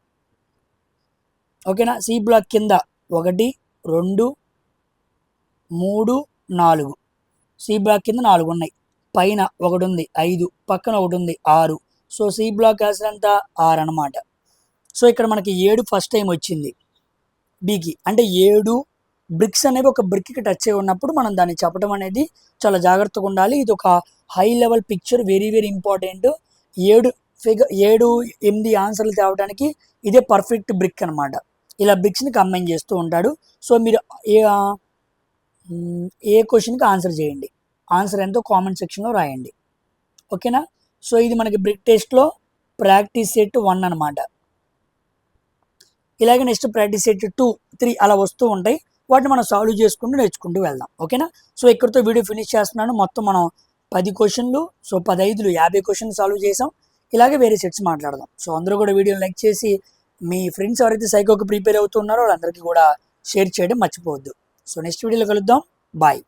ఓకేనా. సి బ్లాక్ కింద 1 2 3 4. సి బ్లాక్ కింద 4 ఉన్నాయి, పైన ఒకటి ఉంది 5, పక్కన ఒకటి ఉంది 6. సో సి బ్లాక్ ఆన్సర్ ఎంత 6 అనమాట. సో ఇక్కడ మనకి 7 ఫస్ట్ టైం వచ్చింది బికి, అంటే 7 బ్రిక్స్ అనేవి ఒక బ్రిక్కి టచ్ అయి ఉన్నప్పుడు మనం దాన్ని చెప్పడం అనేది చాలా జాగ్రత్తగా ఉండాలి. ఇది ఒక high level picture, very very important. 7 8 ఆన్సర్లు తేవడానికి ఇదే పర్ఫెక్ట్ బ్రిక్ అనమాట. ఇలా బ్రిక్స్ని కంబైన్ చేస్తూ ఉంటాడు. సో మీరు ఏ క్వశ్చన్కి ఆన్సర్ చేయండి, ఆన్సర్ ఎంతో కామెంట్ సెక్షన్లో రాయండి. ఓకేనా. సో ఇది మనకి బ్రిక్ టెస్ట్లో ప్రాక్టీస్ సెట్ 1 అనమాట. ఇలాగే నెక్స్ట్ ప్రాక్టీస్ సెట్ 2, 3 అలా వస్తూ ఉంటాయి. వాటిని మనం సాల్వ్ చేసుకుంటూ నేర్చుకుంటూ వెళ్దాం. ఓకేనా. సో ఇక్కడితో వీడియో ఫినిష్ చేస్తున్నాను. మొత్తం మనం 10 క్వశ్చన్లు, సో 10 5 50 క్వశ్చన్లు సాల్వ్ చేసాం. ఇలాగే వేరే సెట్స్ మాట్లాడదాం. సో అందరూ కూడా వీడియోని లైక్ చేసి మీ ఫ్రెండ్స్ ఎవరైతే సైకోకి ప్రిపేర్ అవుతున్నారో వాళ్ళందరికీ కూడా షేర్ చేయడం మర్చిపోవద్దు. సో నెక్స్ట్ వీడియోలో కలుద్దాం. బాయ్.